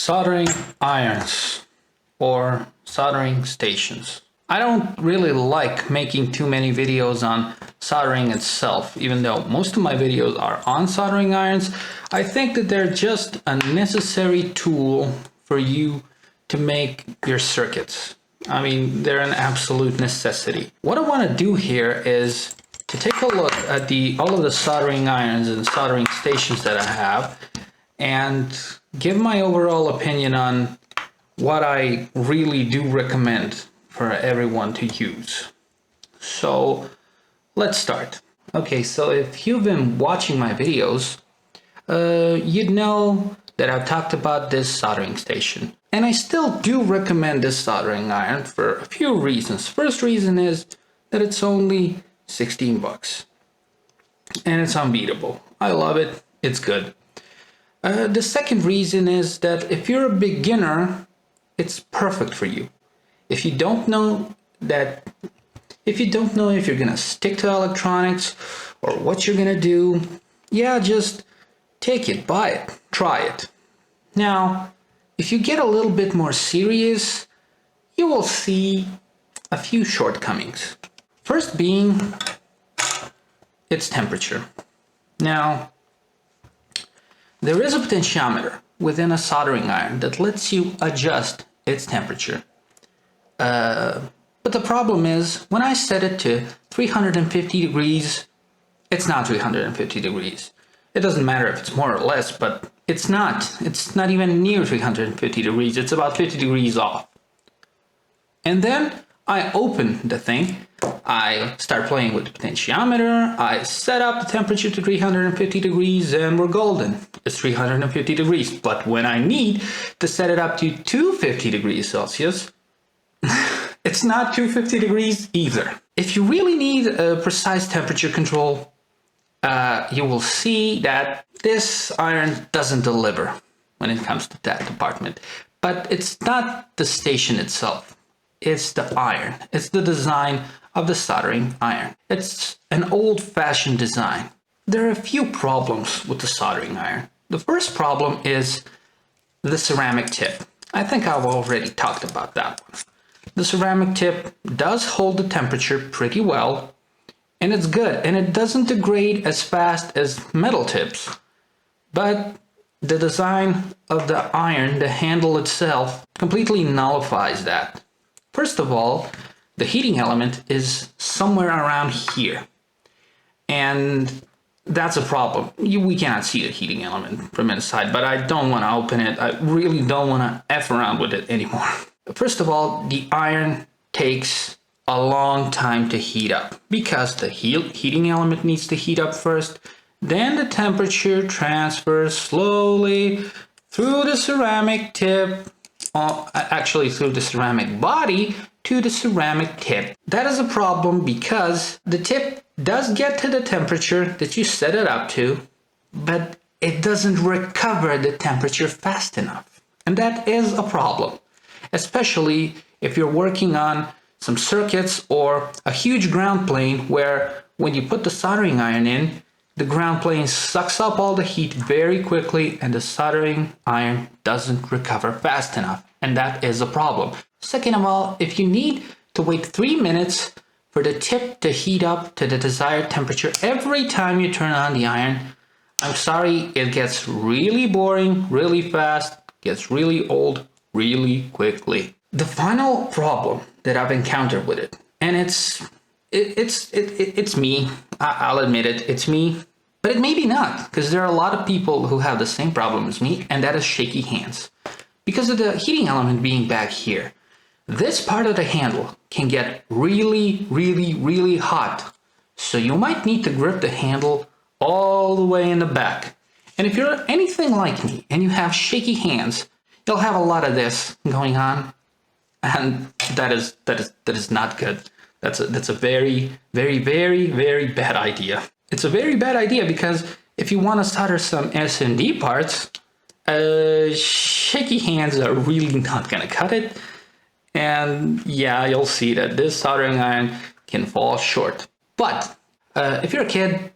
Soldering irons or soldering stations. I don't really like making too many videos on soldering itself, even though most of my videos are on soldering irons. I think that they're just a necessary tool for you to make your circuits. I mean, they're an absolute necessity. What I want to do here is to take a look at all of the soldering irons and soldering stations that I have and give my overall opinion on what I really do recommend for everyone to use. So let's start. Okay, so if you've been watching my videos, you'd know that I've talked about this soldering station. And I still do recommend this soldering iron for a few reasons. First reason is that it's only 16 bucks. And it's unbeatable. I love it. It's good. The second reason is that if you're a beginner, it's perfect for you. If you don't know if you're gonna stick to electronics or what you're gonna do, yeah, just take it, buy it, try it. Now, if you get a little bit more serious, you will see a few shortcomings. First being its temperature. Now, there is a potentiometer within a soldering iron that lets you adjust its temperature. But the problem is, when I set it to 350 degrees, it's not 350 degrees. It doesn't matter if it's more or less, but it's not. It's not even near 350 degrees. It's about 50 degrees off. And then I open the thing. I start playing with the potentiometer. I set up the temperature to 350 degrees and we're golden. It's 350 degrees. But when I need to set it up to 250 degrees Celsius, it's not 250 degrees either. If you really need a precise temperature control, you will see that this iron doesn't deliver when it comes to that department. But it's not the station itself. It's the iron. It's the design of the soldering iron. It's an old-fashioned design. There are a few problems with the soldering iron. The first problem is the ceramic tip. I think I've already talked about that one. The ceramic tip does hold the temperature pretty well, and it's good, and it doesn't degrade as fast as metal tips. But the design of the iron, the handle itself, completely nullifies that. First of all, the heating element is somewhere around here, and that's a problem. We cannot see the heating element from inside, but I don't want to open it. I really don't want to F around with it anymore. First of all, the iron takes a long time to heat up because the heating element needs to heat up first. Then the temperature transfers slowly through the ceramic tip, actually through the ceramic body to the ceramic tip. That is a problem because the tip does get to the temperature that you set it up to, but it doesn't recover the temperature fast enough. And that is a problem, especially if you're working on some circuits or a huge ground plane where when you put the soldering iron in, the ground plane sucks up all the heat very quickly and the soldering iron doesn't recover fast enough. And that is a problem. Second of all, if you need to wait 3 minutes for the tip to heat up to the desired temperature every time you turn on the iron, I'm sorry, it gets really boring, really fast, gets really old, really quickly. The final problem that I've encountered with it, and it's me, I'll admit it, it's me, but it may be not, because there are a lot of people who have the same problem as me, and that is shaky hands. Because of the heating element being back here, this part of the handle can get really, really, really hot. So you might need to grip the handle all the way in the back. And if you're anything like me and you have shaky hands, you'll have a lot of this going on. And that is not good. That's a very, very, very, very bad idea. It's a very bad idea because if you want to solder some S&D parts, shaky hands are really not gonna cut it. And yeah, you'll see that this soldering iron can fall short. But if you're a kid,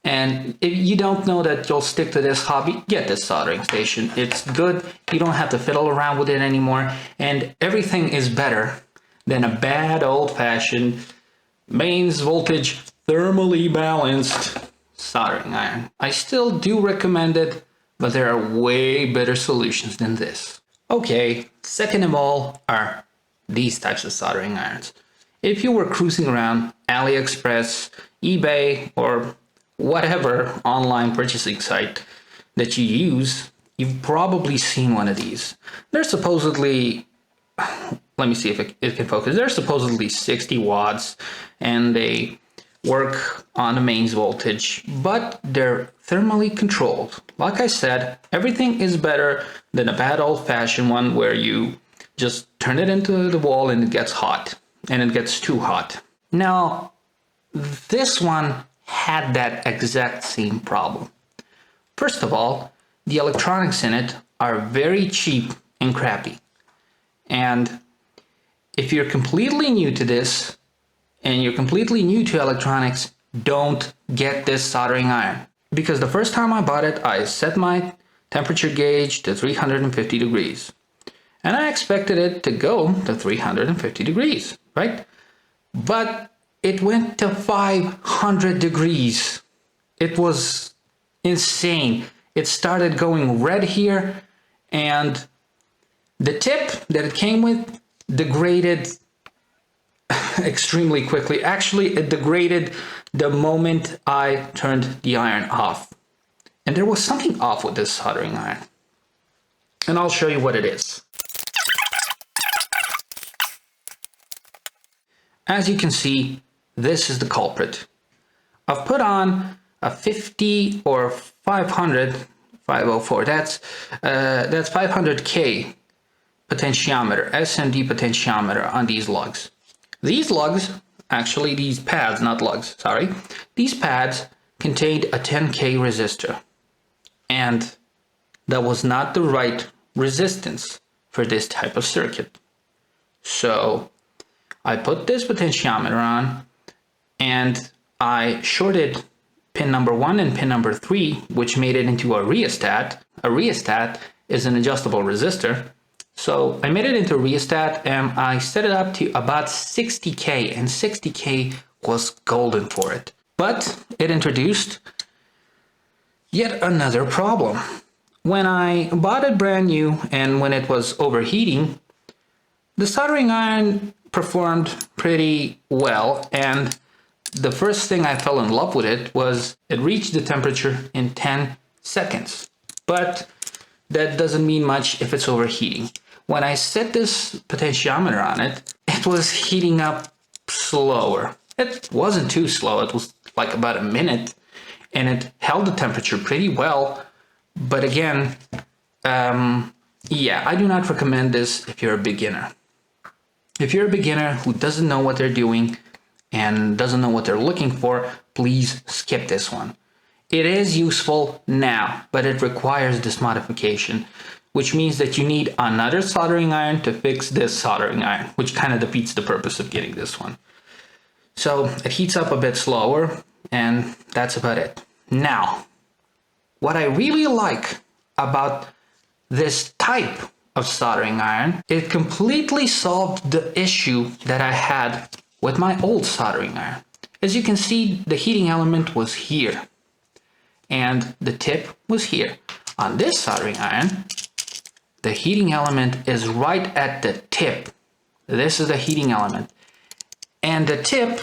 And if you don't know that you'll stick to this hobby, get this soldering station. It's good. You don't have to fiddle around with it anymore. And everything is better than a bad old-fashioned mains voltage thermally balanced soldering iron. I still do recommend it, but there are way better solutions than this. Okay, second of all are these types of soldering irons. If you were cruising around AliExpress, eBay, or whatever online purchasing site that you use, you've probably seen one of these. They're supposedly, let me see if it can focus. They're supposedly 60 watts and they work on the mains voltage, but they're thermally controlled. Like I said, everything is better than a bad old-fashioned one where you just turn it into the wall and it gets hot, and it gets too hot. Now, this one had that exact same problem. First of all, the electronics in it are very cheap and crappy. And if you're completely new to this, and you're completely new to electronics, don't get this soldering iron. Because the first time I bought it, I set my temperature gauge to 350 degrees. And I expected it to go to 350 degrees, right? But it went to 500 degrees. It was insane. It started going red here, and the tip that it came with degraded extremely quickly. Actually, it degraded the moment I turned the iron off. And there was something off with this soldering iron. And I'll show you what it is. As you can see, this is the culprit. I've put on a 50 or 500, 504, that's 500K potentiometer, SMD potentiometer on these lugs. These lugs, actually these pads, not lugs, sorry. These pads contained a 10K resistor. And that was not the right resistance for this type of circuit. So I put this potentiometer on and I shorted pin number 1 and pin number 3, which made it into a rheostat. A rheostat is an adjustable resistor. So I made it into a rheostat and I set it up to about 60K, and 60K was golden for it. But it introduced yet another problem. When I bought it brand new and when it was overheating, the soldering iron performed pretty well, and the first thing I fell in love with it was it reached the temperature in 10 seconds. But that doesn't mean much if it's overheating. When I set this potentiometer on it, it was heating up slower. It wasn't too slow, it was like about a minute, and it held the temperature pretty well. But again, yeah, I do not recommend this if you're a beginner. If you're a beginner who doesn't know what they're doing and doesn't know what they're looking for, please skip this one. It is useful now, but it requires this modification, which means that you need another soldering iron to fix this soldering iron, which kind of defeats the purpose of getting this one. So it heats up a bit slower, and that's about it. Now, what I really like about this type of soldering iron, it completely solved the issue that I had with my old soldering iron. As you can see, the heating element was here, and the tip was here. On this soldering iron, the heating element is right at the tip. This is the heating element. And the tip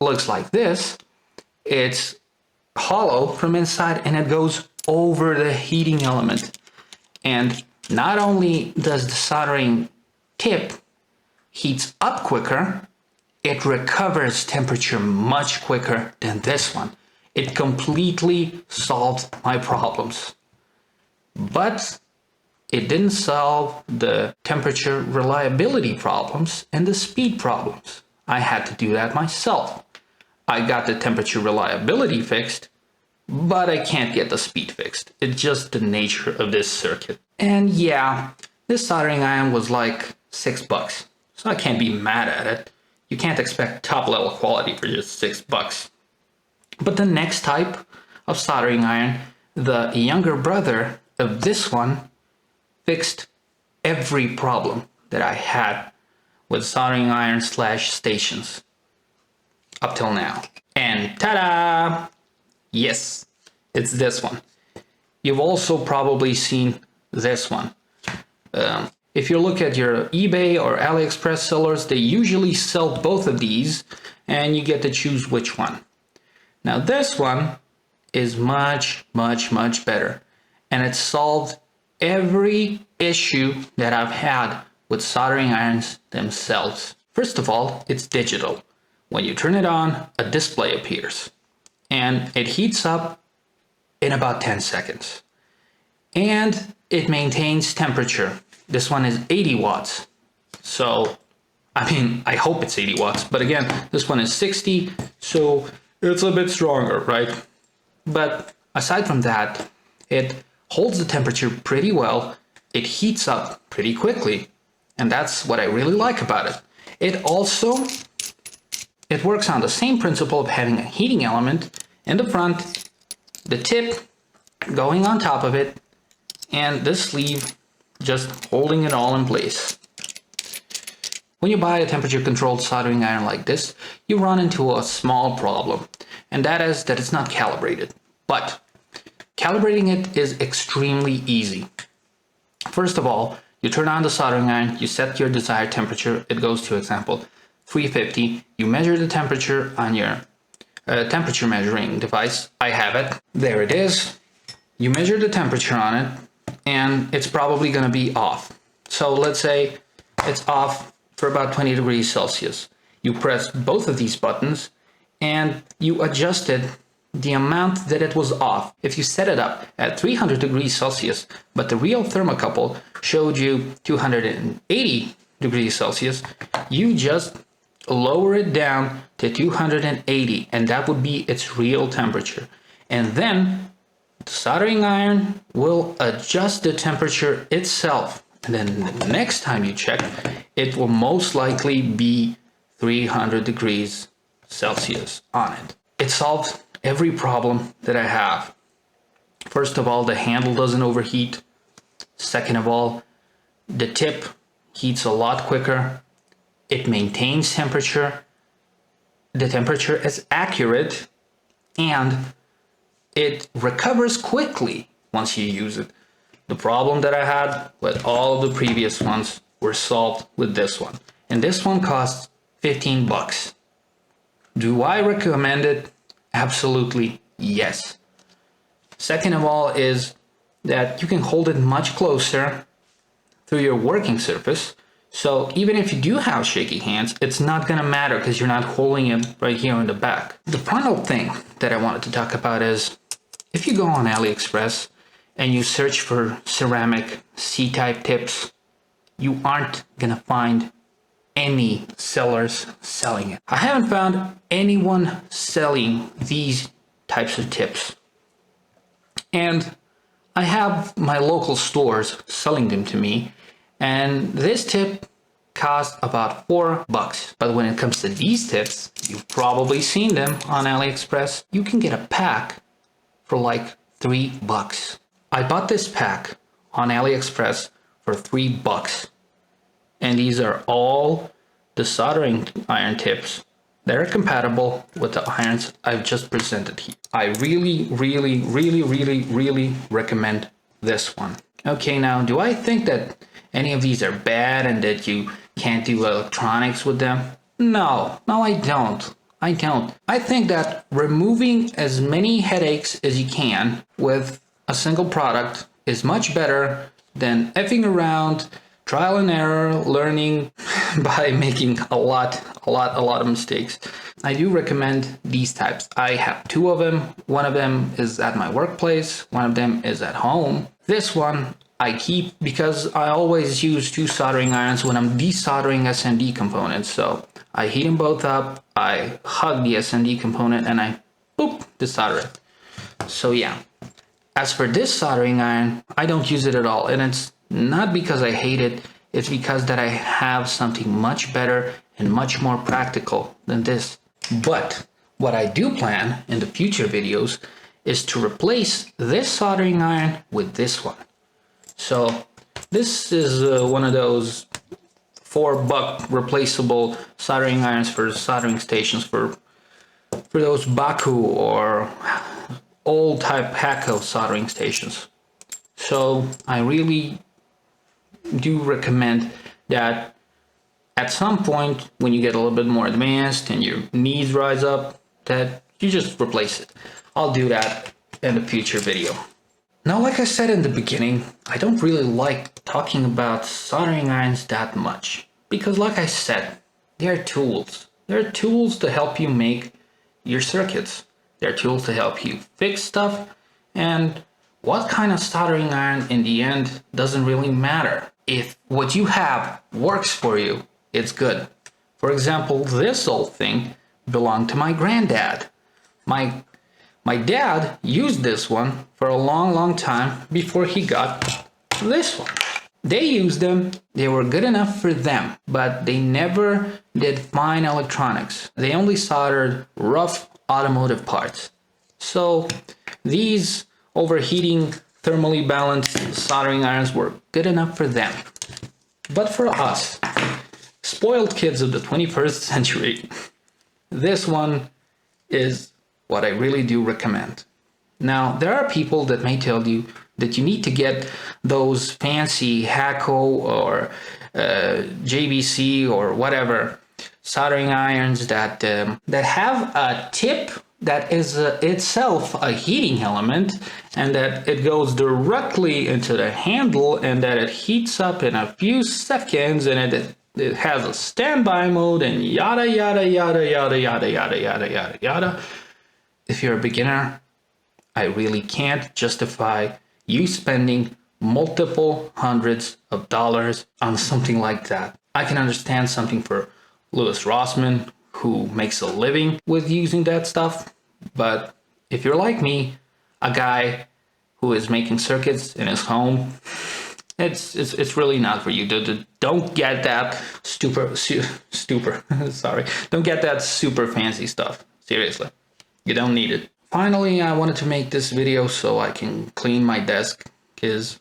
looks like this. It's hollow from inside and it goes over the heating element. And not only does the soldering tip heats up quicker, it recovers temperature much quicker than this one. It completely solved my problems. But it didn't solve the temperature reliability problems and the speed problems. I had to do that myself. I got the temperature reliability fixed, but I can't get the speed fixed. It's just the nature of this circuit. And yeah, this soldering iron was like $6, so I can't be mad at it. You can't expect top level quality for just $6. But the next type of soldering iron, the younger brother of this one, fixed every problem that I had with soldering iron slash stations up till now. And ta-da! Yes, it's this one. You've also probably seen this one. If you look at your eBay or AliExpress sellers, they usually sell both of these and you get to choose which one. Now this one is much better, and it solved every issue that I've had with soldering irons themselves. First of all, it's digital. When you turn it on, a display appears and it heats up in about 10 seconds. And it maintains temperature. This one is 80 watts. So, I hope it's 80 watts, but again, this one is 60, so it's a bit stronger, right? But aside from that, it holds the temperature pretty well. It heats up pretty quickly, and that's what I really like about it. It works on the same principle of having a heating element in the front, the tip going on top of it, and this sleeve just holding it all in place. When you buy a temperature-controlled soldering iron like this, you run into a small problem, and that is that it's not calibrated. But calibrating it is extremely easy. First of all, you turn on the soldering iron, you set your desired temperature. It goes to, example, 350. You measure the temperature on your temperature measuring device. I have it. There it is. You measure the temperature on it, and it's probably going to be off. So let's say it's off for about 20 degrees Celsius. You press both of these buttons and you adjusted the amount that it was off. If you set it up at 300 degrees Celsius, but the real thermocouple showed you 280 degrees Celsius, you just lower it down to 280, and that would be its real temperature. And then the soldering iron will adjust the temperature itself. And then the next time you check, it will most likely be 300 degrees Celsius on it. It solved every problem that I have. First of all, the handle doesn't overheat. Second of all, the tip heats a lot quicker. It maintains temperature. The temperature is accurate, and it recovers quickly once you use it. The problem that I had with all of the previous ones were solved with this one. And this one costs 15 bucks. Do I recommend it? Absolutely yes. Second of all is that you can hold it much closer through your working surface. So even if you do have shaky hands, it's not gonna matter because you're not holding it right here in the back. The final thing that I wanted to talk about is if you go on AliExpress and you search for ceramic C-type tips, you aren't gonna find any sellers selling it. I haven't found anyone selling these types of tips. And I have my local stores selling them to me, and this tip cost about 4 bucks. But when it comes to these tips, you've probably seen them on AliExpress. You can get a pack for like 3 bucks. I bought this pack on AliExpress for 3 bucks. And these are all the soldering iron tips that are compatible with the irons I've just presented here. I really recommend this one. Okay, now, do I think that any of these are bad and that you can't do electronics with them? No, I don't. I think that removing as many headaches as you can with a single product is much better than effing around, trial and error, learning by making a lot of mistakes. I do recommend these types. I have 2 of them. One of them is at my workplace. One of them is at home. This one I keep because I always use 2 soldering irons when I'm desoldering S&D components. So I heat them both up, I hug the S&D component, and I boop, desolder it. So yeah. As for this soldering iron, I don't use it at all, and it's not because I hate it, it's because that I have something much better and much more practical than this. But What I do plan in the future videos is to replace this soldering iron with this one. So this is one of those $4 replaceable soldering irons for soldering stations for those Baku or old type Hacko soldering stations. So I really do recommend that at some point when you get a little bit more advanced and your needs rise up, that you just replace it. I'll do that in a future video. Now, like I said in the beginning, I don't really like talking about soldering irons that much because, like I said, they're tools. They're tools to help you make your circuits. They're tools to help you fix stuff, and what kind of soldering iron in the end doesn't really matter. If what you have works for you, it's good. For example, this old thing belonged to my granddad. My dad used this one for a long time before he got this one. They used them, they were good enough for them, but they never did fine electronics. They only soldered rough automotive parts. So these overheating, thermally balanced soldering irons were good enough for them. But for us, spoiled kids of the 21st century, this one is what I really do recommend. Now, there are people that may tell you that you need to get those fancy Hacko or JBC or whatever soldering irons that have a tip that is itself a heating element, and that it goes directly into the handle, and that it heats up in a few seconds, and it has a standby mode, and yada yada yada yada yada yada yada yada yada. If you're a beginner, I really can't justify you spending multiple hundreds of dollars on something like that. I can understand something for Louis Rossmann, who makes a living with using that stuff, but if you're like me, a guy who is making circuits in his home, it's really not for you. Don't get that don't get that super fancy stuff. Seriously, you don't need it. Finally, I wanted to make this video so I can clean my desk because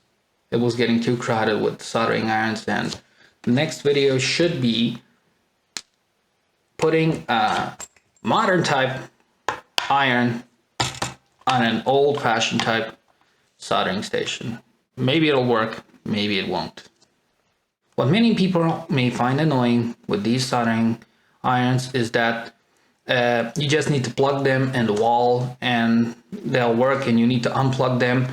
it was getting too crowded with soldering irons, and the next video should be putting a modern type iron on an old-fashioned type soldering station. Maybe it'll work, maybe it won't. What many people may find annoying with these soldering irons is that you just need to plug them in the wall and they'll work, and you need to unplug them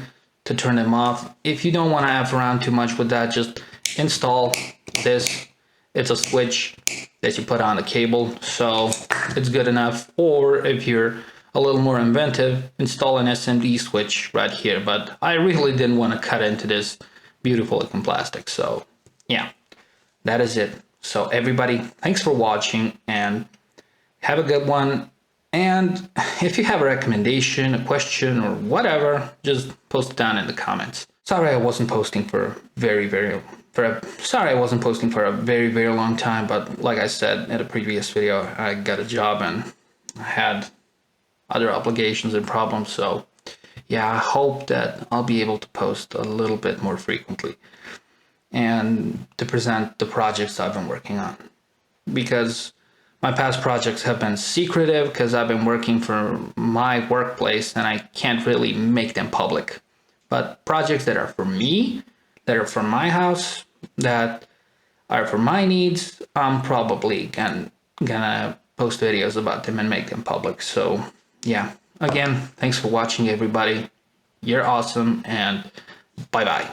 to turn them off. If you don't want to F around too much with that, just install this. It's a switch that you put on the cable, so it's good enough. Or if you're a little more inventive, install an SMD switch right here. But I really didn't want to cut into this beautiful looking plastic. So yeah, that is it. So everybody, thanks for watching and have a good one. And if you have a recommendation, a question, or whatever, just post it down in the comments. Sorry I wasn't posting for a very long time, but like I said in a previous video, I got a job and I had other obligations and problems. So yeah, I hope that I'll be able to post a little bit more frequently and to present the projects I've been working on, because my past projects have been secretive because I've been working for my workplace and I can't really make them public. But projects that are for me, that are for my house, that are for my needs, I'm probably gonna post videos about them and make them public. So yeah, again, thanks for watching everybody. You're awesome, and bye-bye.